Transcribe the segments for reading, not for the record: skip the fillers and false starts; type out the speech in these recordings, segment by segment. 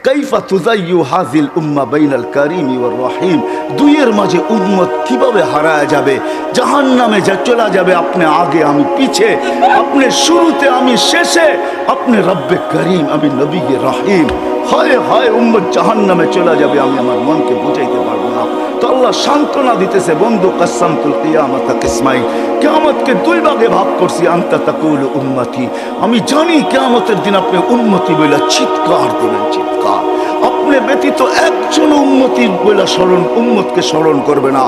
কাইফা তুযায়্যু হাযিল উম্মাহ বাইনাল কারীমি ওয়ার রহিম, দুইয়ের মাঝে উম্মত কিভাবে হারায় যাবে, জাহান্নামে যা চলে যাবে, আপনি আগে আমি পিছে, আপনি শুরুতে আমি শেষে, আপনি রব্বে করিম আমি নবী রহিম। হায় হায় উম্মত জাহান্নামে চলে যাবে, আমি আমার মনকে বুঝাইতে পারবো না। তো আল্লাহ সান্ত্বনা দিতেছে, বন্ধু কাসসামতুল কিয়ামাতা কিসমাইন, কিয়ামতকে দুই ভাগে ভাগ করছি, আনতা তাকুলু উম্মতি, আমি জানি কিয়ামতের দিন আপনি উম্মতি বলে চিৎকার দিবেন, চিৎকার। আপনি ব্যতীত একজন উম্মতির বলে স্মরণ, উম্মতকে স্মরণ করবে না।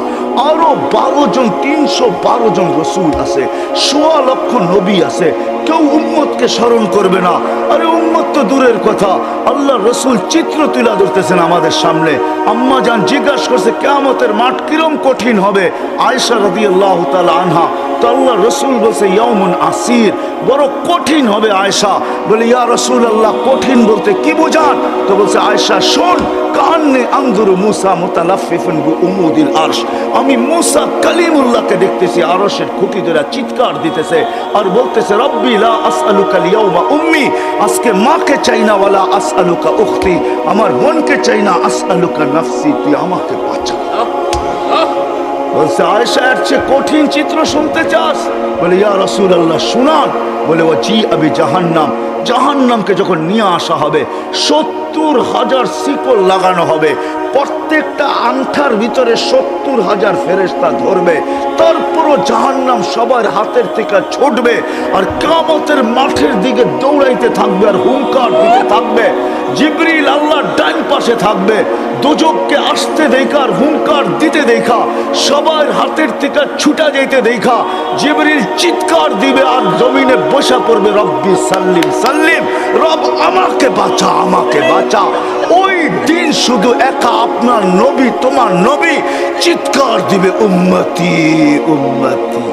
আরো 12 জন, 312 জন রসুল আছে, 1.25 লক্ষ নবী আছে, কেউ উম্মতকে স্মরণ করবে না। আরে উম্মত তো দূরের কথা, আল্লাহ রসুল চিত্র তুলে ধরতেছেন আমাদের সামনে। আম্মা জান জিজ্ঞাসা করছে কিয়ামতের মাঠ কিরম কঠিন হবে, আয়েশা রাদিয়াল্লাহু তাআলা আনহা। তো আল্লাহ রসুল বলছে ইয়াউমুন আসির, বড় কঠিন হবে। আয়েশা বলে ইয়া রাসূলুল্লাহ, কঠিন বলতে কি বোঝান? তো বলছে আয়েশা শোন, কান্নে আনজুরু মুসা মুতালাফফিফুন বিউমুদিল আরশ, আমি মুসা কালিমুল্লাহকে দেখতেছি আরশের খুঁটি ধরে চিৎকার দিতেছে আর বলতেছে রব্বি লা আসআলুকা আল-ইয়াওমা উম্মি, আজকে মাকে চাই না, ওয়ালা আসআলুকা উখতি, আমার বোনকে চাই না, আসআলুকা নাফসি, তুই আমাকে বাঁচা। বলছে আয়েশা এর চেয়ে কঠিন চিত্র শুনতে চাস? বলে ইয়া রাসূলুল্লাহ শুনান। বলে ওয়াজি আবি জাহান্নাম, জাহান্নামকে যখন নিয়ে আসা হবে 70,000 শিকল লাগানো হবে, প্রত্যেকটা আংটার ভিতরে 70,000 ফেরেশতা ধরবে, তারপরও জাহান্নাম সবার হাতের থেকে ছুটবে আর কিয়ামতের মাঠের দিকে দৌড়াইতে থাকবে আর হুঙ্কার দিতে থাকবে। জিবরিল আল্লাহর ডান পাশে থাকবে, দোজখকে আসতে দেখা আর হুঙ্কার দিতে দেখা, সবার হাতের থেকে ছুটা যেতে দেখা জিবরিল চিৎকার দিবে আর জমিনে বসা পড়বে রব্বি সাল্লিম সাল্লিম, রব আমাকে বাঁচা, আমাকে বাঁচা। ওই দিন শুধু একা আপনার নবী, তোমার নবী চিৎকার দিবে উম্মতি উম্মতি।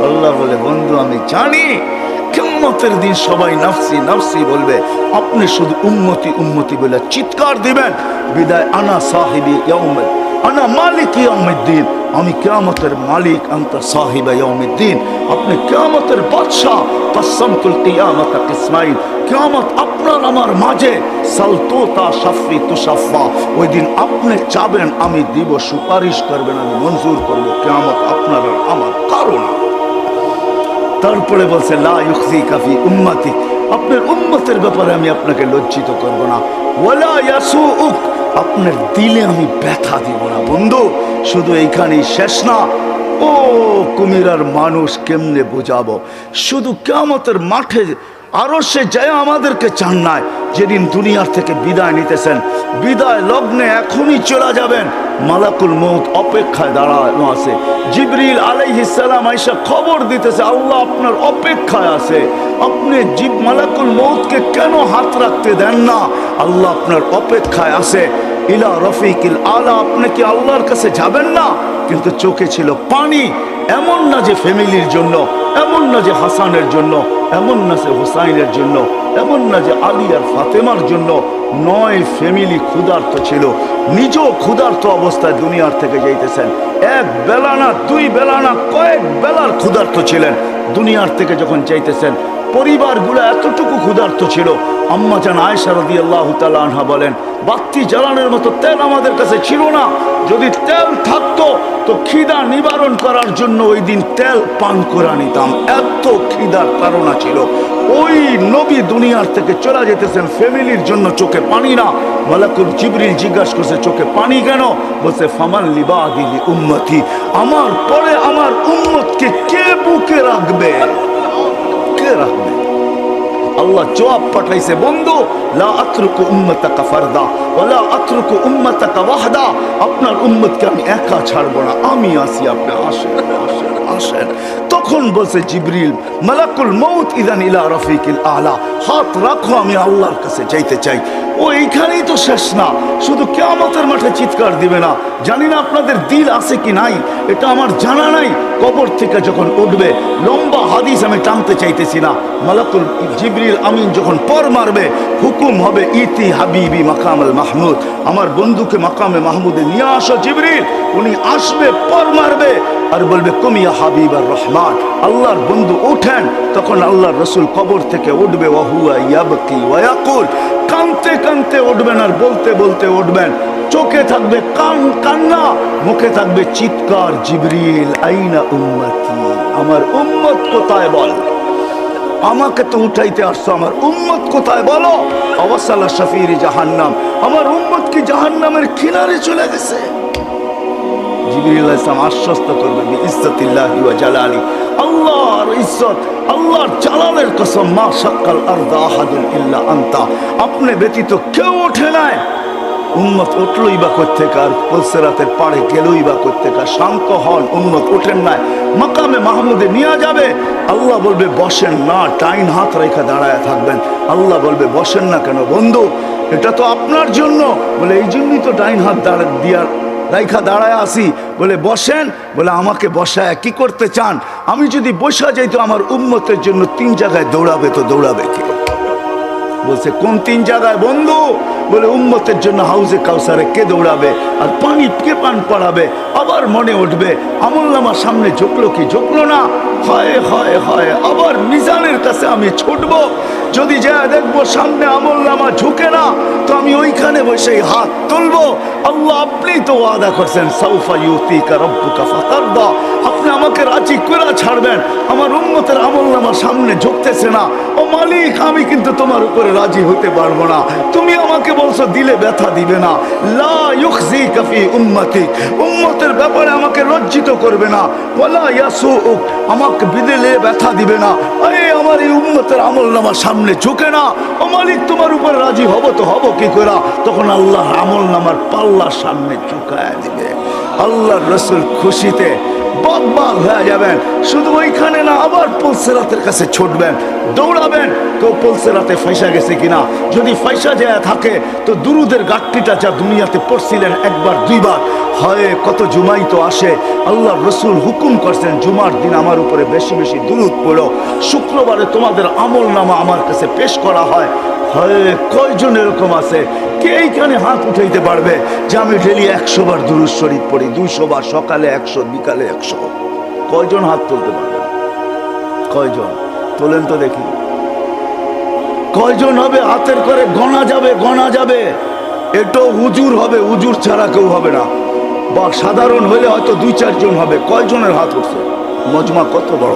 আল্লাহ বলে বন্ধু আমি জানি কিয়ামতের দিন সবাই নাফসি নাফসি বলবে, আপনি শুধু উম্মতি উম্মতি বলে চিৎকার দিবেন। বিদায় আনা সাহিবি ইয়াউমিদ, আনা মালিক ইয়াউমিদ্দিন, আমি কিয়ামতের মালিক, আনতা সাহিবা ইয়াউমিদ্দিন, আপনি কিয়ামতের বাদশা। কাসসামতুল কিয়ামাতা কিসমাইন, কিয়ামত আপনার আমার মাঝে, সালতুতা শাফি তুশাফা, ওই দিন আপনি চাবেন আমি দিব, সুপারিশ করবেন আমি মঞ্জুর করব, কিয়ামত আপনার আর আমার কারণ। তারপরে বলছে লা ইউখজিকা ফি উম্মতি, আপনার উম্মতের ব্যাপারে আমি আপনাকে লজ্জিত করব না, ওয়ালা ইয়াসুউক, আপনার দিলে আমি ব্যথা দিব না। বন্ধু শুধু এইখানেই শেষ না, ও কুমিরার মানুষ কেমনে বোঝাবো, শুধু কিয়ামতের মাঠে আরশে যায় আমাদেরকে চান নাই, যেদিন দুনিয়ার থেকে বিদায় নিতেছেন, বিদায় লগ্নে এখনই চলে যাবেন, মালাকুল মউত অপেক্ষায় দাঁড়ানো আছে। জিবরিল আলাইহিস সালাম আয়েশা খবর দিতেছে আল্লাহ আপনার অপেক্ষায় আছে, আপনি মালাকুল মউতকে কেন হাত রাখতে দেন না? আল্লাহ আপনার অপেক্ষায় আছে। ইলা রফিকিল আলা, আপনি কি আল্লাহর কাছে যাবেন না? কিন্তু চোখে ছিল পানি। এমন না যে ফ্যামিলির জন্য, এমন না যে হাসানের জন্য, এমন না যে হুসাইনের জন্য, এমন না যে আলী আর ফাতেমার জন্য, 9 ফ্যামিলি ক্ষুধার্ত ছিল, নিজেও ক্ষুধার্ত অবস্থায় দুনিয়ার থেকে যাইতেছেন। এক বেলা না, 2 বেলা না, কয়েক বেলার ক্ষুধার্ত ছিলেন। দুনিয়ার থেকে যখন যাইতেছেন পরিবারগুলো এতটুকু ক্ষুধার্ত ছিল। আম্মা জান আয়েশা রাদিয়াল্লাহু তাআলা আনহা বলেন বাতি জ্বালানোর মতো তেল আমাদের কাছে ছিল না, যদি তেল থাকতো তো খিদা নিবারণ করার জন্য ওই দিন তেল পান করে নিতাম, এত খিদার তাড়না ছিল। ওই নবী দুনিয়ার থেকে চলে যেতেছেন, ফ্যামিলির জন্য চোখে পানি না। মালাকুল জিবরিল জিজ্ঞাসা করছে চোখে পানি কেন? বলছে ফামান লিবাদি লি উম্মতি, আমার পরে আমার উম্মতকে কে বুকে রাখবে, কে রাখবে? আল্লাহ জবাব পাঠাইছে বন্ধু লা আতরুকু উম্মাতাকা ফারদা ওয়ালা আতরুকু উম্মাতাকা ওয়াহদা, আপনার উম্মতকে আমি একা ছাড়বো না, আমি আসি, আপনি আসেন আসেন আসেন। তখন বলছে জিবরিল মালাকুল মউত ইদান ইলা রফিকিল আলা, হাত রাখো আমি আল্লাহর কাছে যাইতে চাই। ও এইখানেই তো শেষ না, শুধু কিয়ামতের মাঠে চিৎকার দিবে না। জানি না আপনাদের দিল আছে কি নাই, এটা আমার জানা নাই। কবর থেকে যখন উঠবে, লম্বা হাদিস আমি টানতে চাইতেছি না, মালাকুল জিবরিল আমিন যখন পর মারবে হুকুম হবে ইতি হাবিবি মাকামুল মাহমুদ, আমার বন্ধুকে মাকামে মাহমুদে নিয়ে আসো জিবরিল। উনি আসবে, পর মারবে আর বলবে কুমিয়া হাবিব আর রহমান, আল্লাহর বন্ধু ওঠেন। তখন আল্লাহর রসুল কবর থেকে উঠবে ওয়াহুয়া ইয়াবকি ওয়া ইয়াকুল, কানতে কানতে উঠবেন আর বলতে বলতে উঠবেন। চোখে থাকবে কান্না, মুখে থাকবে চিৎকার, জিবরিল আইনা উম্মতি, আমার উম্মত কোথায় বল, আমাকে তো উঠাইতে আসছো, আমার উম্মত কোথায় বলো। অবসালা শাফির জাহান্নাম, আমার উম্মত কি জাহান্নামের কিনারে চলে গেছে। জিবরিল আলাইহিস সালাম আশ্বস্ত করবে বিইজ্জতিল্লাহি ওয়া জালালি, আল্লাহর ইজ্জত, আল্লাহর জালালের কসম, মা শাক্কাল আরদা আহাদুন ইল্লা আনতা, আপনি ব্যতীত কেউ ওঠে নাই। উম্মত উঠলই বা কোত্থেকে, আর পুলসিরাতের পাড়ে গেলই বা কোত্থেকে। শান্ত হন, উম্মত ওঠেন নাই, মাকামে মাহমুদে নিয়ে যাবে। আল্লাহ বলবে বসেন না, ডাইন হাত রেখে দাঁড়ায় থাকবেন। আল্লাহ বলবে বসেন না কেন বন্ধু, এটা তো আপনার জন্য। বলে এই জন্যই তো ডাইন হাত দিয়া রাইখা দাঁড়ায় আসি। বলে বসেন, বলে আমাকে বসায় কি করতে চান? আমি যদি বসা যাই তো আমার উম্মতের জন্য 3 জায়গায় দৌড়াবে, তো দৌড়াবে কে? বলছে কোন 3 জায়গায় বন্ধু? বলে উম্মতের জন্য হাউজে কাউসারে কে দৌড়াবে, আর পানি কে পান পড়াবে। আবার মনে উঠবে আমলনামার সামনে ঝুঁকলো কি ঝুঁকলো না, হয় হয় হয়, আবার মিজানের কাছে আমি ছুটবো। যদি যা দেখবো সামনে আমলনামা ঝুঁকে না, তো আমি ওইখানে বসে হাত তুলবো। আল্লাহ আপনি তো ওয়াদা করছেন সাউফা ইউতিকা রাব্বুকা ফাতারদা, আপনি আমাকে রাজি করে ছাড়বেন। আমার উম্মতের আমলনামার সামনে ঝুঁকতেছে না, ও মালিক আমি কিন্তু তোমার উপরে রাজি হতে পারবো না। তুমি আমাকে বলছো দিলে ব্যথা দিবে না, লা ইউখজিকা ফি উম্মতিক, উম্মতের ব্যাপারে আমাকে লজ্জিত করবে না, ওয়ালা ইয়াসুউক, আমাকে বিদেলে ব্যথা দিবে না। আরে আমার এই উম্মতের আমলনামার সামনে ঝুঁকে না, ও মালিক তোমার উপরে রাজি হব তো হব কি করে? তখন আল্লাহ আমলনামার পাল্লার সামনে ঝুঁকায় দিবে। আল্লাহর রাসূল খুশিতে বাগ হয়ে যাবেন। শুধু ওইখানে না, আবার পুলসিরাতের কাছে ছুটবেন, দৌড়াবেন। কেউ পুলসিরাতে ফাঁসা গেছে কিনা, যদি ফাঁসা যায় থাকে তো দুরুদের গাঁটটিটা যা দুনিয়াতে পড়ছিলেন একবার 2 বার, হয় কত জুমাই তো আসে। আল্লাহর রাসূল হুকুম করছেন জুমার দিন আমার উপরে বেশি বেশি দুরুদ পড়ো, শুক্রবারে তোমাদের আমলনামা আমার কাছে পেশ করা হয়। হয় কয়জন এরকম আছে কে এইখানে হাত উঠাইতে পারবে যে আমি ডেলি 100 বার দুরূদ শরীফ পড়ি, 200 বার, সকালে 100, বিকালে 100? কয়জন হাত তুলতে পারবে? কয়জন তোলেন তো দেখি, কয়জন হবে? হাতের করে গণা যাবে, গণা যাবে। এটো হুজুর হবে, হুজুর ছাড়া কেউ হবে না, বা সাধারণ হলে হয়তো 2-4 জন হবে। কয়জনের হাত উঠছে? মজমা কত বড়,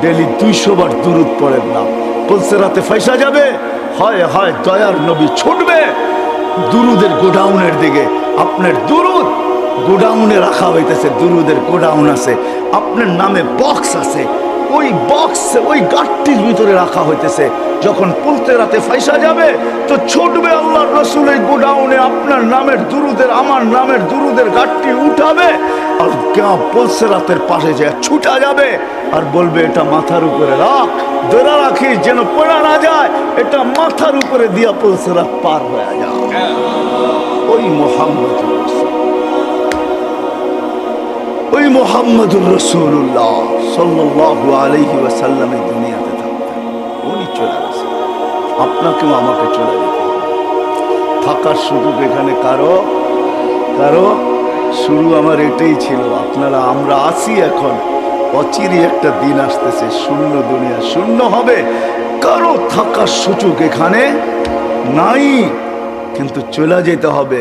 ডেলি 200 বার দুরূদ পড়েন না, পুলসিরাতে ফাঁসা যাবে। হয় হয় দয়ার নবী ছুটবে দুরুদের গোডাউনের দিকে। আপনার দুরুদ গোডাউনে রাখা হইতেছে, দুরুদের গোডাউন আছে, আপনার নামে বক্স আছে, ওই বক্স ওই গাঁটটির ভিতরে রাখা হইতেছে। যখন পুলসিরাতে ফাঁসা যাবে তো ছুটবে আল্লাহর রাসূল এই গোডাউনে, আপনার নামের দুরুদের, আমার নামের দুরুদের গাঁটটি উঠাবে, আর কেউ পুলসিরাতের পাশে যায় ছুটা যাবে আর বলবে এটা মাথার উপরে রাখ, ধরে রাখিস যেন পড়া না যায়, এটা মাথার উপরে দিয়া পুলসিরাত পার হয়ে যাও। ওই মুহাম্মদুর রাসূল, ওই মুহাম্মদুর রাসূলুল্লাহ সাল্লাল্লাহু আলাইহি ওয়াসাল্লাম এই দুনিয়াতে থাকতেন, উনি চলে গেছেন। আপনাকেও আমাকে চলে যেতে হবে। থাকার সুযোগ এখানে কারো কারো শুরু আমার এটাই ছিল। আপনারা আমরা আছি এখন, অচিরে একটা দিন আসতেছে শূন্য দুনিয়া শূন্য হবে, কারো থাকার সুযোগ এখানে নাই, কিন্তু চলে যেতে হবে।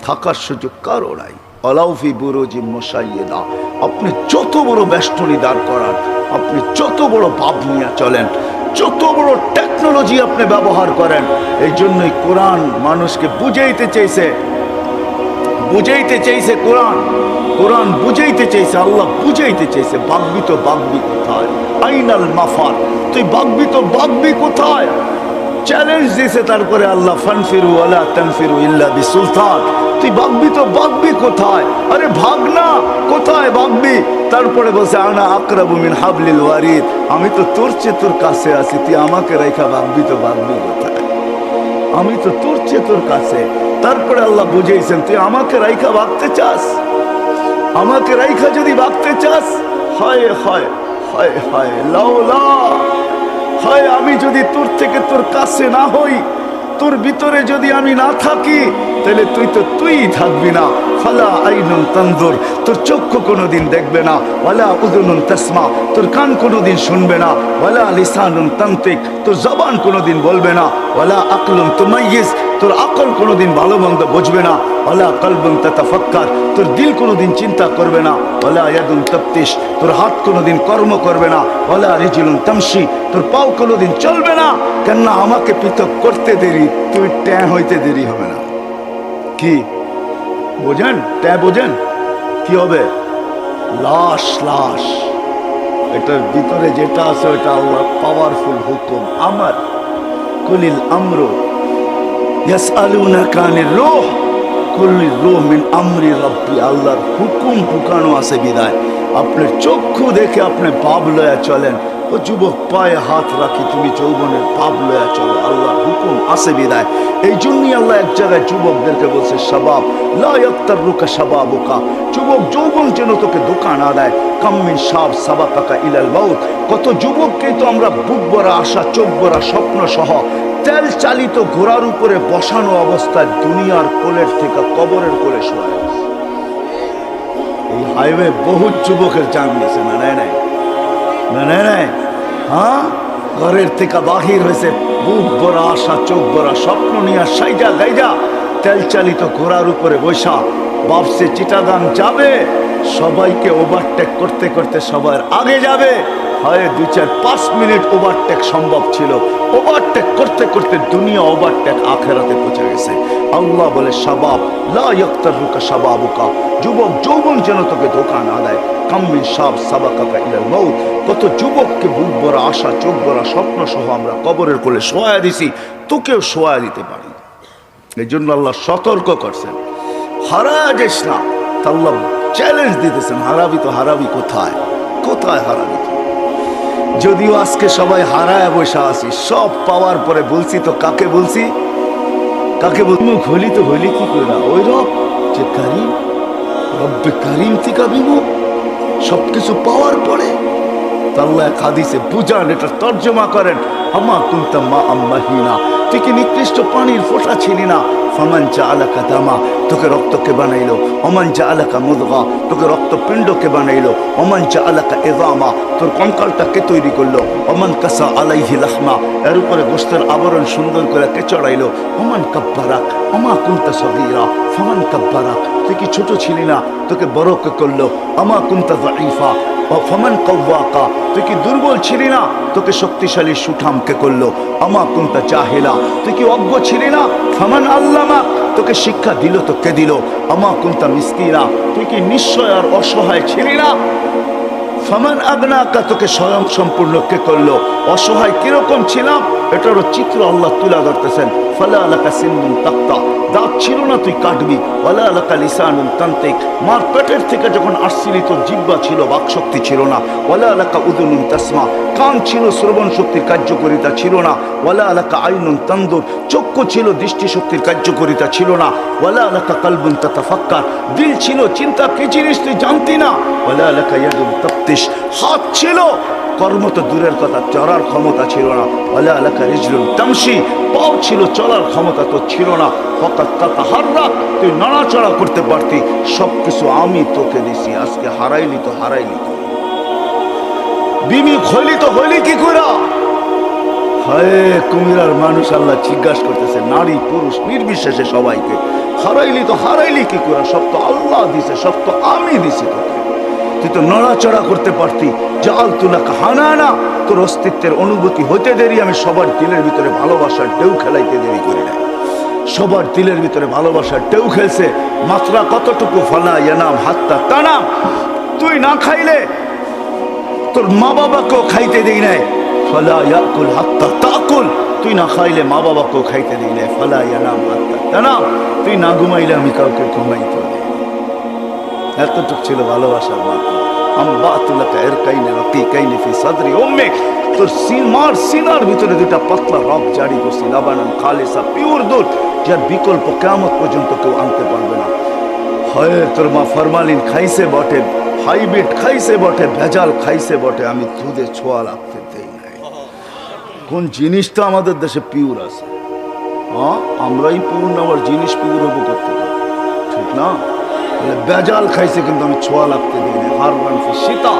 থাকার সুযোগ কারো নাই। আলাউফি বুরুজি মুশাইয়্যিদা, আপনি যত বড় বেষ্টনী দাঁড় করান, আপনি যত বড় ভাব নিয়ে চলেন, যত বড় টেকনোলজি আপনি ব্যবহার করেন, এই জন্যই কোরআন মানুষকে বুঝাইতে চাইছে, বুঝাইতে চাইছে কোরআন, কোরআন বুঝাইতে চাইছে, আল্লাহ বুঝাইতে চাইছে। বাগবি তো বাগবি কোথায়, আইনাল মাফার, তুই বাগবি তো বাগবি কোথায়? চ্যালেঞ্জ দিয়েছে তারপরে আল্লাহ, ফানফিরু ওয়ালা তানফিরু ইল্লা বিসুলতান, তুই বাগবি তো বাগবি কোথায়? আরে ভাগ না, কোথায় বাগবি? তারপরে বলছে আনা আকরাবু মিন হাবলিল ওয়ারিদ, আমি তো তোর চেয়ে তোর কাছে আছি, তুই আমাকে রেখা বাগবি তো বাগবি কোথায়? আমি তো তোর চেয়ে তোর কাছে। তারপরে আল্লাহ বুঝেছেন তুই আমাকে রাইখা ভাগতে চাস, আমাকে রাইখা যদি ভাগতে চাস, হয় হয় হয় হয় লাউলা, হয় আমি যদি তোর থেকে তোর কাছে না হই, তোর ভিতরে যদি আমি না থাকি তাহলে তুই থাকবি না। ফালা আইনুন তানজুর, তোর চক্ষু কোনোদিন দেখবে না। ওয়ালা উযুনুন তাসমা, তোর কান কোনোদিন শুনবে না। ওয়ালা লিসানুন তানতিক, তোর জবান কোনোদিন বলবে না। ওয়ালা আকলুন তুমাইয়িজ, তোর আকল কোনোদিন ভালো মন্দ বুঝবে না। ওয়ালা কলবুন তাতাফাক্কার, তোর দিল কোনোদিন চিন্তা করবে না। ওয়ালা ইয়াদুন তাফতিশ, তোর হাত কোনোদিন কর্ম করবে না। ওয়ালা রিজলুন তামশি, তোর পাও কোনোদিন চলবে না। কেননা আমাকে পৃথক করতে দেরি, তুই ট্যাঁ হইতে দেরি হবে না। কি বোঝেন? ট্যাঁ বোঝেন কি হবে? লাশ, লাশ। এটার ভিতরে যেটা আছে ওটা আল্লাহর পাওয়ারফুল হুকুম। আমার কুলিল আমরু ইয়াসআলুনাকা আনির রূহ কুলির রূহ মিন আমরি রাব্বি, আল্লাহর হুকুম ঢুকানো আছে বিদায় আপনার চক্ষু দেখে আপনি পাপ লয়া চলেন। ও যুবক, পায়ে হাত রাখি, তুমি যৌবনের পাপ লয়া চলো, আল্লাহর হুকুম আছে বিদায়। এই জন্যই আল্লাহ এক জায়গায় যুবকদেরকে বলছে, শাবাব লা ইয়াক্তারুকা শাবাবুকা, যুবক যৌবন যেন তোকে ধোঁকা না দেয়। কাম্মিন শাব সাবাকাকা ইলাল মাউত, কত যুবককেই তো আমরা বুক ভরা আশা, চোখ ভরা স্বপ্ন সহ তেল চালিত ঘোড়ার উপরে বসানো অবস্থায় দুনিয়ার কোলের থেকে কবরের কোলে শোয়া। এই হাইওয়ে বহু যুবকের জান গেছে, না নাই নাই না নাই নাই। হ্যাঁ, ঘরের থেকে বাহির হয়েছে বুক ভরা আশা, চোখ ভরা স্বপ্ন নিয়ে সাইজা গাইজা তেল চালিত ঘোড়ার উপরে বৈশা ভাবছে চিটাগাং যাবে, সবাইকে ওভারটেক করতে করতে সবার আগে যাবে। হয় 2-4-5 মিনিট ওভারটেক সম্ভব ছিল, ওভারটেক করতে করতে দুনিয়া ওভারটেক আখেরাতে পৌঁছে গেছে। আল্লাহ বলে, শাবাব লা ইয়াক্তারুকা শাবাবুকা, যুবক যৌবন যেন তোকে ধোঁকা না দেয়। কাম্মিন শাব সাবাকাকা ইলাল মাউত, কত যুবককে বুক ভরা আশা, চোখ ভরা স্বপ্ন সহ আমরা কবরের কোলে শোয়া দিছি, তোকেও শোয়া দিতে পারি। এই জন্য আল্লাহ সতর্ক করছেন, হারা যাস না। আল্লাহ চ্যালেঞ্জ দিতেছেন, হারাবি তো হারাবি কোথায়, কোথায় হারাবি? যদিও আজকে সবাই হারায় বসে আছি, সব পাওয়ার পরে বলছি তো কাকে বলছি, কাকে বলছি? মুখ হলি তো হলি কি করে না? ওই রব যে কারিম, রব্বে কারিম থেকে বিমুখ, সবকিছু পাওয়ার পরে। আল্লাহ এক হাদিসে বুঝান, এটা তর্জমা করেন, আমা কুনতা মা আম্মাহিনা, তুই কি নিকৃষ্ট পানির ফোঁটা ছিলি না? ফামান জাআলাকা দামা, তোকে রক্তকে বানাইলো। ওমান জাআলাকা মুদগা, তোকে রক্তপিণ্ডকে বানাইলো। ওমান জাআলাকা ইযামা, তোর কঙ্কালটাকে তৈরি করলো। ওমান কাসা আলাইহি লাহমা, এর উপরে গোশতের আবরণ সুন্দর করে কে চড়াইলো। ওমান কাব্বারাক আমা কুনতা সগীরা ফামান কাব্বারাক, তুই কি ছোট ছিলি না, তোকে বড় কে করলো। আমা কুনতা যায়ীফা ফামান কাওয়াকা, তুই কি দুর্বল ছিলি না, তোকে শক্তিশালী সুঠামকে করলো। আমা কুনতা জাহিলা, তুই কি অজ্ঞ ছিলি না, ফামান আল্লামা, তোকে শিক্ষা দিল তো কে দিল। আমা কুনতা মিসকিনা, তুই কি নিশ্চয় আর অসহায় ছিলি না, ফামান আগনাকা, তোকে স্বয়ং সম্পূর্ণ কে করলো। অসহায় কিরকম ছিলাম এটারও চিত্র আল্লাহ তুলে ধরতেছেন। ফালা লাকা সিন্নুন তাক্তা, দাঁত ছিল না তুই কাটবি। ওয়ালা লাকা লিসানুন তানতিক, মার পেটের থেকে যখন আসছিলি তোর জিহ্বা ছিল, বাকশক্তি ছিল না। ওয়ালা লাকা উযুনুন তাসমা, কান ছিল, শ্রবণ শক্তির কার্যকারিতা ছিল না। ওয়ালা লাকা আইনুন তানদুর, চক্ষু ছিল, দৃষ্টিশক্তির কার্যকারিতা ছিল না। ওয়ালা লাকা কলবুন তাতাফাক্কার, দিল ছিল, চিন্তা কি জিনিস তুই জানতি না। ওয়ালা লাকা ইয়াদুন তাফতিশ, হাত ছিল, কর্ম তো দূরের কথা, চড়ার ক্ষমতা ছিল না। ওয়ালা লাকা রিজলুন তামশি, পাও ছিল, চলার ক্ষমতা তো ছিল না। ফাকাত তাতাহাররাক, তুই নড়াচড়া করতে পারতি। সবকিছু আমি তোকে দিছি, আজকে হারাইলি তো হারাইলি, বিমি হইলি তো হইলি কি কইরা? হায় কুমিরার মানুষ আল্লাহ জিজ্ঞাসা করতেছে, নারী পুরুষ নির্বিশেষে সবাইকে, হারাইলি তো হারাইলি কি কইরা? সব তো আল্লাহ দিছে, সব তো আমি দিছি তোকে, তুই তো নড়াচড়া করতে পারতি। জাআলতুলাকা হানানা, তোর অস্তিত্বের অনুভূতি হতে দেরি আমি সবার দিলের ভিতরে ভালোবাসার ঢেউ খেলাইতে দেরি করি নাই। সবার দিলের ভিতরে ভালোবাসার ঢেউ খেলছে। মাত্রা কতটুকু? ফালা ইয়ানাম হাত্তা তানাম, তুই না খাইলে তোর মা বাবাকেও খাইতে দেই নাই। ফালা ইয়াকুল হাত্তা তাকুল, তুই না খাইলে মা বাবাকেও খাইতে দেই নাই। ফালা ইয়ানাম হাত্তা তানাম, তুই না ঘুমাইলে আমি কাউকে ঘুমাইতে দেই। এতটুক ছিল ভালোবাসার মাত্রা। আমবাতুলাকা ইরকাইনি রাকিকাইনি ফি সাদরি উম্মিক, তোর মার সিনার ভিতরে দুটা পাতলা রক জারি করছি, লাবানান খালিসা, পিওর দুধ, যার বিকল্প কিয়ামত পর্যন্ত কেউ আনতে পারবে না। হয় তোর মা ফরমালিন খাইছে বটে, হাইব্রিড খাইছে বটে, ভেজাল খাইছে বটে, আমি দুধে ছোঁয়া লাগতে দেই নাই। কোন জিনিসটা আমাদের দেশে পিওর আছে? হ্যাঁ, আমরাই পুর নেওয়ার জিনিস পুর হবো করতে পারি, ঠিক না? বেজাল খাইছে কিন্তু আমি ছোঁয়া লাগতে দিই না। হারবান ফি শীতা,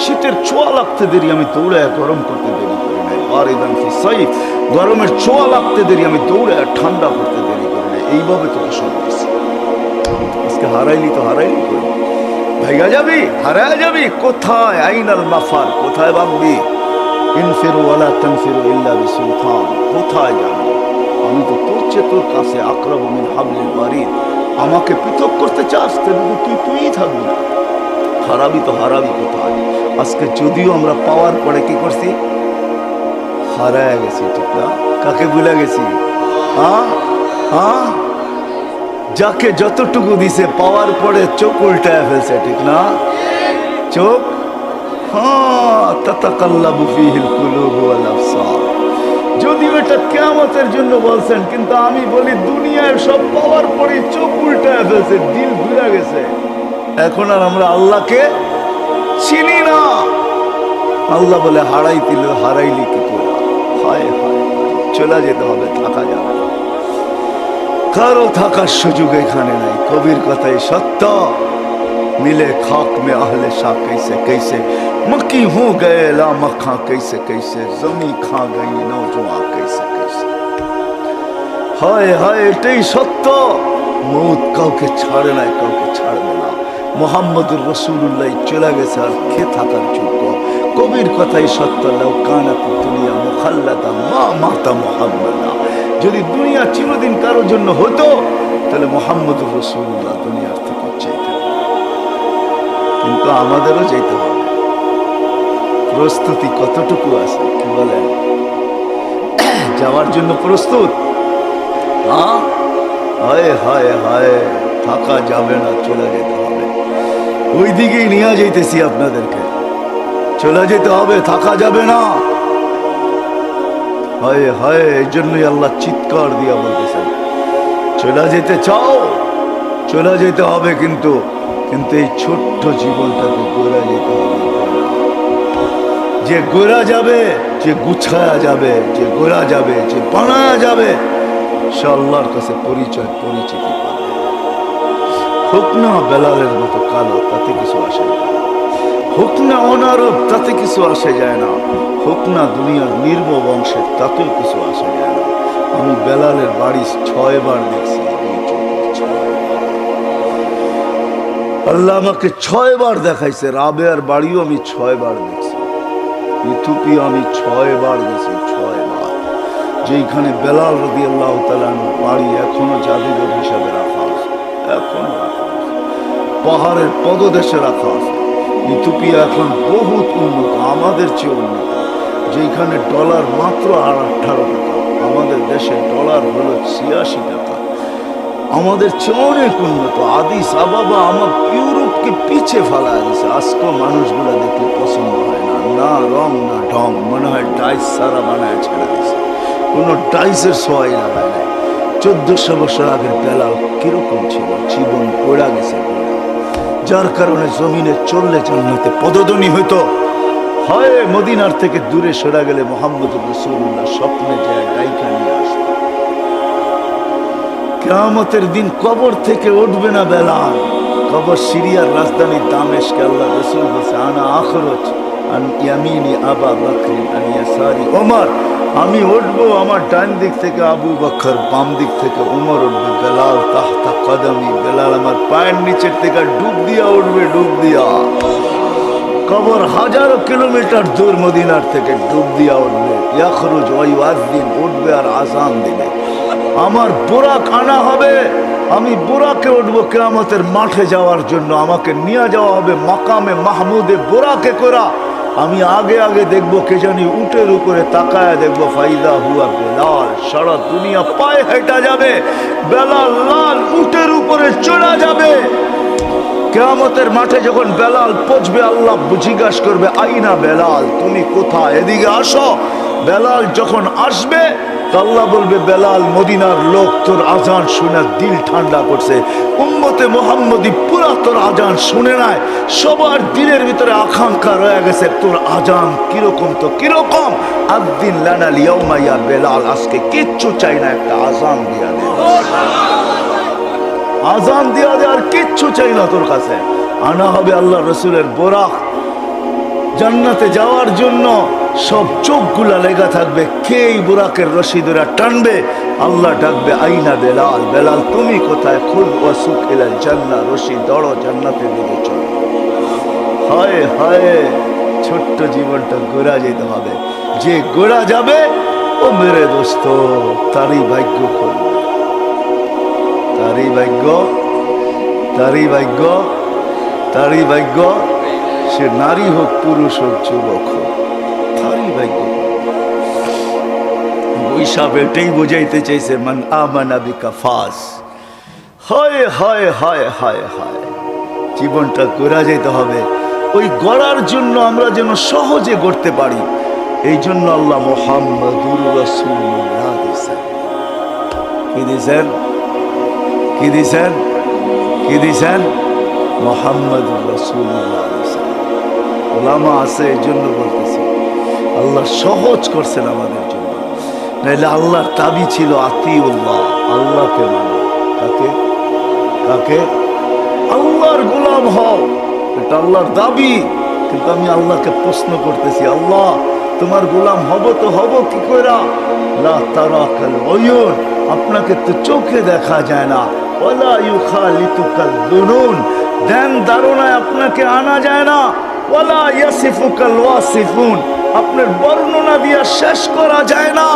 শীতের ছোঁয়া লাগতে দেরি আমি দৌড়ে গরম করতে দেরি করি নাই। বারিদান ফি সাইফ, গরমের ছোঁয়া লাগতে দেরি আমি দৌড়ে ঠান্ডা করতে দেরি করি নাই। এইভাবে তোকে সরতেছি। আজকে হারাইলি তো হারাইলি করি, ভাইগা যাবি, হারায় যাবি। কোথায় আইনাল মাফার, কোথায় ভাববি? ইনফিরু ওয়ালা তানফিরু ইল্লা বিসুলতান, কোথায় যাবি? আমি তো তোর চেয়ে তোর কাছে আকরাবু মিন হাবলিল বারিদ। আমাকে পৃথক করতে চাস, তাহলে তুই থাকবি না। হারাবি তো হারাবি কোথায়? আজকে যদিও আমরা পাওয়ার পরে কি করছি, হারায় গেছি, ঠিক না? কাকে ভুলে গেছি? হ্যাঁ হ্যাঁ, যাকে যতটুকু দিছে পাওয়ার পরে চোখ উল্টায় ফেলছে, ঠিক না? চোখ, হ্যাঁ, তাতাকাল্লাবু ফীহিল কুলুবু ওয়াল আবসার। যদিও এটা কিয়ামতের জন্য বলছেন, কিন্তু আমি বলি দুনিয়ার সব পাওয়ার পরে চোখ উল্টায় ফেলছে, দিল ঘুরে গেছে। এখন আর আমরা আল্লাহকে চিনি না। আল্লাহ বলে হারাইলি কি করে? হায় হায়, চলে যেতে হবে, থাকা যাবে না। কারো থাকার সুযোগ এখানে নাই। কবির কথাই সত্য, मिले खाक में अहले शाह कैसे कैसे, मक्की हो गए ला मक्खा कैसे कैसे, जमी खा गई नौजवान कैसे कैसे। हाय हाय, এটাই সত্য। মৌত কাউকে ছাড়ে নাই, কাউকে ছাড়বে না। মুহাম্মদুর রাসূলুল্লাহ চলে গেছে, আর কে থাকার যোগ্য? কবির কথাই সত্য, লাউ কানাত দুনিয়া মুখাল্লাদা মা মাতা মুহাম্মাদা। যদি দুনিয়া চিরদিন কারোর জন্য হতো, তাহলে মুহাম্মদুর রাসূলুল্লাহ দুনিয়ার থেকে চাইতেন। কিন্তু আমাদেরও যেতে হবে। প্রস্তুতি কতটুকু আছে, কি বলেন? যাওয়ার জন্য প্রস্তুত? হ্যাঁ, হায় হায় হায়, থাকা যাবে না, চলে যেতে হবে। ওই দিকেই নিয়ে যাইতেছি আপনাদেরকে, চলে যেতে হবে, থাকা যাবে না। হায় হায়, এই জন্যই আল্লাহ চিৎকার দিয়া বলতেছেন, চলে যেতে চাও, চলে যেতে হবে। কিন্তু এই ছোট্ট জীবনটাকে গড়া যেতে হবে। যে গড়া যাবে, যে গুছায়া যাবে, যে গড়া যাবে, যে বানায়া যাবে, সে আল্লাহর কাছে পরিচিতি পাবে। হোক না বেলালের মতো কালো, তাতে কিছু আসে না। হোক না অনারব, তাতে কিছু আসে যায় না। হোক না দুনিয়ার নির্ম বংশের, তাতেও কিছু আসে যায় না। আমি বেলালের বাড়ি 6 বার দেখছি। আল্লাহ আমাকে 6 বার দেখাইছে। রাবেয়ার বাড়িও আমি 6 বার দেখছি। ইথিওপিয়া আমি 6 বার গেছি, 6 বার। যেখানে বেলাল রাদিয়াল্লাহু তাআলা বাড়ি এখনো জাদুঘর হিসাবে রাখা আছে, এখনো রাখা আছে, পাহাড়ের পদদেশে রাখা আছে। ইথিওপিয়া এখন বহুত উন্নত, আমাদের চেয়ে উন্নত। যেখানে ডলার মাত্র 18 টাকা, আমাদের দেশে ডলার হলো 86 টাকা। আমাদের চেয়ে অনেক উন্নত। আদিস আবাবা আমার ইউরোপকে পিছে ফেলা দিছে। আজকে মানুষগুলো দেখলে পছন্দ হয় না, না রং না ঢং, মনে হয় ডাইস সারা বানায় ছেড়ে দিছে, কোনো ডাইসের সোয়াই লাগায় নাই। 1400 বছর আগের বেলাল কিরকম ছিল, জীবন পড়া গেছে, যার কারণে জমিনে চললে জান্নাতে পদধ্বনি হইতো। হয় মদিনার থেকে দূরে সরে গেলে মুহাম্মদুর রাসূলুল্লাহ স্বপ্নে যায় ডাইকা নিয়ে আসতো। কিয়ামতের দিন কবর থেকে উঠবে না বেলাল। কবর সিরিয়ার রাজধানী দামেস্কে। আল্লাহ রাসূল বলেছে, আনা আখরুজ আন ইয়ামিনি আবা বকর আন ইয়াসারি ওমর। আমি উঠবো আমার ডান দিক থেকে আবু বকর, বাম দিক থেকে ওমর উঠবে। বেলাল তাহতা কদমি, বেলাল আমার পায়ের নিচের থেকে ডুব দিয়া উঠবে, ডুব দিয়া। কবর হাজারো কিলোমিটার দূর মদিনার থেকে, ডুব দিয়া উঠবে। ইয়াখরুজ ওয়া ইউআযিন, উঠবে আর আযান দিবে। আমার বুরাক আনা হবে, আমি বুরাকে উঠবো কিয়ামতের মাঠে যাওয়ার জন্য। আমাকে নিয়ে যাওয়া হবে মাকামে মাহমুদে বুরাকে করা। আমি আগে আগে দেখবো, কে জানি উটের উপরে তাকায় দেখবো, ফাইদা হুয়া বেলাল। সারা দুনিয়া পায়ে হেঁটে যাবে, বেলাল লাল উটের উপরে চড়া যাবে। কিয়ামতের মাঠে যখন বেলাল পৌঁছবে, আল্লাহ জিজ্ঞাসা করবে, আইনা বেলাল, তুমি কোথায়? এদিকে আসো। বেলাল যখন আসবে, আল্লাহ বলবে বেলাল মদিনার লোক তোর আজান শুনে দিল ঠান্ডা করছে, উম্মতে মুহাম্মদী পুরা তোর আজান শুনে নাই, সবার দিলের ভিতরে আকাঙ্ক্ষা রয়ে গেছে তোর আজান কিরকম, তো কিরকম, আদ্দিন লানা লিয়াউমা ইয়া বেলাল, আজকে কিচ্ছু চাই না, একটা আজান দিয়া দে, আজান দিয়া দে, আর কিচ্ছু চাই না তোর কাছে। আনা হবে আল্লাহ রসুলের বোরাক, জান্নাতে যাওয়ার জন্য সব চোখগুলা লেগা থাকবে, কে এই বুরাকের রশি ধরে টানবে, আল্লাহ ডাকবে আইনা বেলাল, বেলাল তুমি কোথায়, খুল ওয়াসুক ইলাল জান্নাহ, রশি দড়ো জান্নাতের দিকে চলো। হায় হায়, ছোট্ট জীবনটা গোড়া যেতে হবে, যে গোড়া যাবে ও মেরে দোস্ত তারই ভাগ্য খুলবে, তারই ভাগ্য, তারই ভাগ্য, তারই ভাগ্য, সে নারী হোক পুরুষ হোক যুবক হোক, তারই ভাগ্য। ওইসব এটাই বোঝাইতে চাইছে মান আমানা বিকা ফাজ। হায় হায় হায় হায় হায়, জীবনটা গড়া যেতে হবে, ওই গড়ার জন্য আমরা যেন সহজে গড়তে পারি, এই জন্য আল্লাহ মুহাম্মাদুর রাসূলুল্লাহ দিয়েছেন। কি দিয়েছেন, কি দিয়েছেন, কি দিয়েছেন, মুহাম্মাদুর রাসূলুল্লাহ দিয়েছেন। ওলামা আছে এই জন্য বলতেছি, আল্লাহ সহজ করছেন আমাদের জন্য, নাইলে আল্লাহর দাবি ছিল আতিউল্লাহ, আল্লাহকে মানো। কাকে, কাকে, আল্লাহর গোলাম হও, এটা আল্লাহর দাবি। কিন্তু আমি আল্লাহকে প্রশ্ন করতেছি, আল্লাহ তোমার গোলাম হব তো হব কি কইরা, লা তারাকাল উয়ুন, আপনাকে তো চোখে দেখা যায় না, ওয়ালা ইউখালিতুকাল দুনুন, ধ্যান ধারণায় আপনাকে আনা যায় না, ওয়ালা ইয়াসিফুকাল ওয়াসিফুন, আপনার বর্ণনা দিয়া শেষ করা যায় না,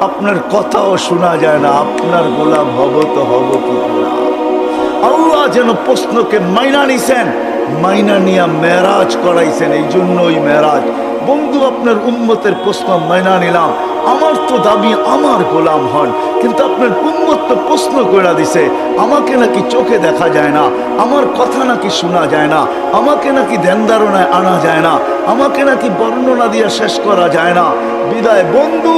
আপনার কথাও শোনা যায় না, আপনার গোলাম হব তো হব কি না। আল্লাহ যেন প্রশ্নকে মাইনা নিছেন, মাইনা নিয়া মেরাজ করাইছেন, এই জন্য ওই মেরাজ। বন্ধু আপনার উম্মতের প্রশ্ন মাইনা নিলাম, আমার তো দাবি আমার গোলাম হন, কিন্তু আপনার উম্মত তো প্রশ্ন করে দিছে, আমাকে নাকি চোখে দেখা যায় না, আমার কথা নাকি শোনা যায় না, আমাকে নাকি ধ্যান ধারণায় আনা যায় না, আমাকে নাকি বর্ণনা দিয়ে শেষ করা যায় না। বিদায় বন্ধু,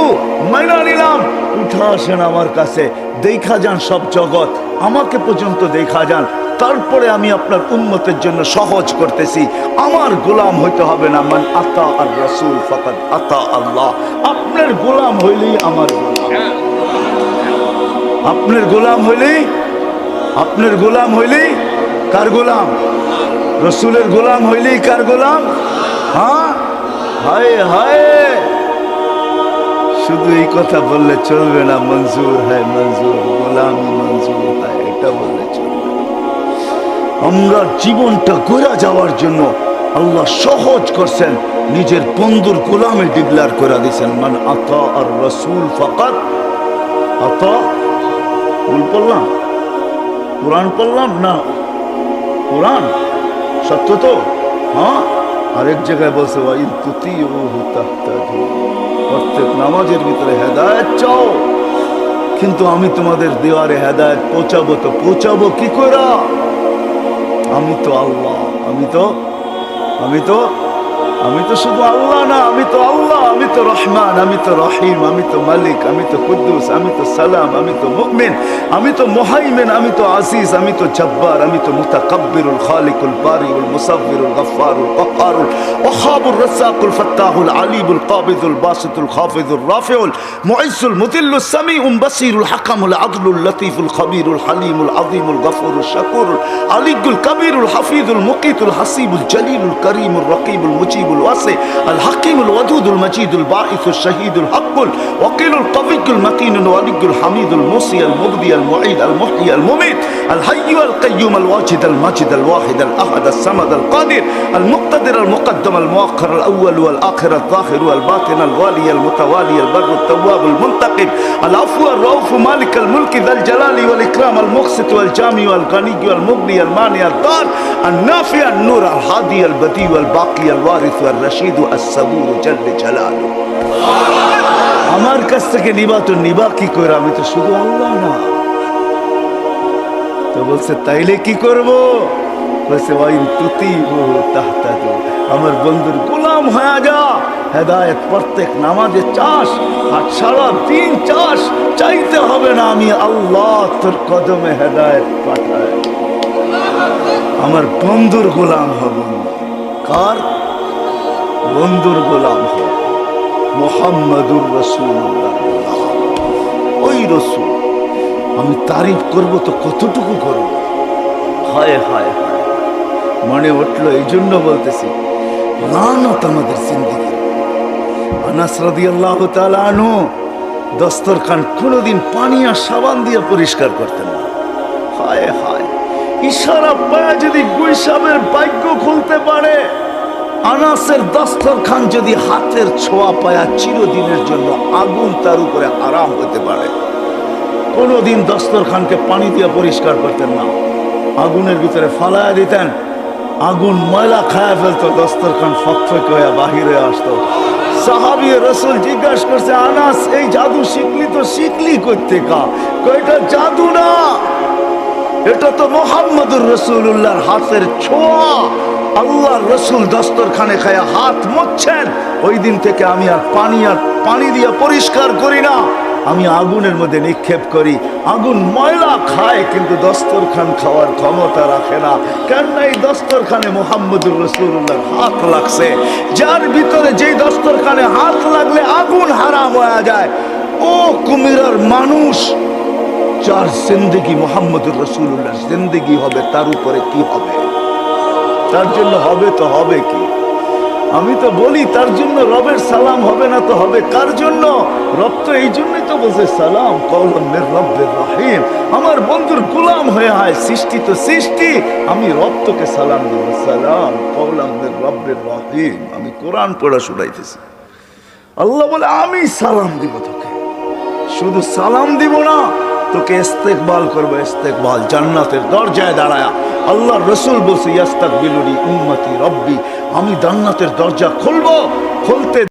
মাইনা নিলাম, উঠা আসেন আমার কাছে, দেখা যান সব জগৎ, আমাকে পর্যন্ত দেখা যান, তারপরে আমি আপনার উম্মতের জন্য সহজ করতেছি। আমার গোলাম হইতে হবে না, মান আতা আর রাসূল ফাকাদ আতা আল্লাহ, আপনার গোলাম হইলেই আমার গোলাম, আপনার গোলাম হইলেই, আপনার গোলাম হইলেই কার গোলাম, রসুলের গোলাম হইলেই কার গোলাম। হ্যাঁ, হায় হায়, শুধু এই কথা বললে চলবে না, মঞ্জুর হ্যায় মঞ্জুর, গোলামি মঞ্জুর হয়, এটা বললে চলবে। আমরা জীবনটা গড়া যাওয়ার জন্য আল্লাহ সহজ করছেন, নিজের বন্ধুর গোলামে ডিক্লার করে দিয়েছেন, মান আতা আর রাসূল ফাকাদ আতা। ভুল পড়লাম, কোরআন পড়লাম না, কোরআন সত্য তো। হ্যাঁ, আরেক জায়গায় বলছে ওয়াইন তুতিউহু তাহতাদু, প্রত্যেক নামাজের ভিতরে হেদায়েত চাও, কিন্তু আমি তোমাদের দেওয়ারে হেদায়েত পৌঁছাবো, তো পৌঁছাবো কি করে, আমি তো আল্লাহ, আমি তো শুধু আল্লাহ না, আমি তো আল্লাহ, আমি তো রহমান, আমি তো রহিম, আমি তো মালিক, আমি তো কুদ্দুস, আমি তো সালাম, আমি তো মুমিন, আমি তো মুহাইমিন, আমি তো আজিজ, আমি তো জব্বার, আমি তো মুতাকাব্বিরুল খালিকুল বারিউল মুসাব্বিরুল গফফারুল কাহ্হারুল ওয়াহাবুর রাজ্জাকুল ফাত্তাহুল আলিমুল কাবিদুল বাসিতুল খাফিজুর রাফিউল মুইজ্জুল মুদিল্লুস সামিউল বাসিরুল হাকামুল আদলুল লতীফুল খবীরুল হালিমুল আযীমুল গফুরুল শাকুরুল আলিয়ুল কবীরুল হাফিজুল মুকিতুল হাসিবুল জলিলুল করিমুল রকিবুল মুজিব الواسع الحكيم الودود المجيد الباعث الشهيد الحق الوكيل القوي المتين الولي الحميد الموصي المبدي المعيد المحيي المميت الحي القيوم الواجد الماجد الواحد الاحد الصمد القادر المقتدر المقدم المؤخر الاول والاخر الظاهر والباطن الوالي المتوالي البر التواب المنتقم العفو الرؤوف مالك الملك ذا الجلال والاكرام المقسط والجامع والغني والمغني المانع الضار النافع النور الهادي البديع والباقي الوارث الرشيد الصبور جل جلاله। আমার কাছ থেকে নিবা তো নিবা কি করে, আমি তো শুধু আল্লাহ না। তো বলছে তাইলে কি করব, বলছে ওয়াইন তুতিউহু তাহতাদু, আমার বন্ধুর গোলাম হয়ে যা, হেদায়েত প্রত্যেক নামাজে চাস, আর সারা দিন চাস, চাইতে হবে না, আমি আল্লাহ তোর কদমে হেদায়েত পাঠাই, আমার বন্ধুর গোলাম হব। কার বন্ধুর গোলাম হব? মুহাম্মাদুর রাসূলুল্লাহ। ওই রসুল আমি তারিফ করব তো কতটুকু করব? হায় হায় হায়, মনে উঠলো, এই জন্য বলতেছি লানত আমাদের জিন্দেগি। আনাস রাদিয়াল্লাহু তাআলা আনহু দস্তরখান কোনোদিন পানি আর সাবান দিয়ে পরিষ্কার করতেন না। হায় হায়, ইশারা পায় যদি গুইসাবের ভাগ্য খুলতে পারে, আনাসের দস্তরখান যদি হাতের ছোঁয়া পায়া চিরদিনের জন্য আগুন তার উপরে হারাম হতে পারে। কোনোদিন দস্তরখানকে পানি দিয়ে পরিষ্কার করতেন না, আগুনের ভিতরে ফালায়া দিতেন, আগুন ময়লা খায়া ফেলতো, দস্তরখান ফকফক হয়ে বাহিরে আসতো। সাহাবী রাসূল জিজ্ঞাসা করছে, আনাস এই জাদু শিখলি তো শিখলি করতে কা? এটা জাদু না, এটা তো মুহাম্মদুর রাসূলুল্লাহর হাতের ছোঁয়া। আল্লাহর রসুল দস্তরখানে খায়া হাত মুছছেন, ওই দিন থেকে আমি আর পানি দিয়ে পরিষ্কার করি না, আমি আগুনের মধ্যে নিক্ষেপ করি। আগুন ময়লা খায় কিন্তু দস্তরখান খাওয়ার ক্ষমতা রাখে না। কেন? এই দস্তরখানে মুহাম্মদুর রাসূলুল্লাহর হাত লাগছে, যার ভিতরে যেই দস্তরখানে হাত লাগলে আগুন হারাম হয়ে যায়, ও কুমিরার মানুষ যার জিন্দেগি মুহাম্মদুর রাসূলুল্লাহর জিন্দেগি হবে, তার উপরে কি হবে? তার জন্য হবে তো হবে কি? আমি তো বলি তার জন্য রবের সালাম হবে না তো হবে কার জন্য? রব তো এই জন্যই তো বলছে সালাম কওলাম মির রব্বির রহিম। আমার বন্ধুর গোলাম হয়ে হয়, সৃষ্টি তো সৃষ্টি, আমি রব তোকে সালাম দেব, সালাম কওলাম মির রব্বির রহিম। আমি কোরআন পড়া শুনাইতেছি, আল্লাহ বলে আমি সালাম দিব তোকে, শুধু সালাম দিব না, তোকে ইস্তেকবাল করবো, ইস্তেকবাল জান্নাতের দরজায় দাঁড়ায়া। আল্লাহর রসুল বলছে ইয়াস্তাকবিলুনি উম্মতি রব্বি, আমি জান্নাতের দরজা খুলবো, খুলতে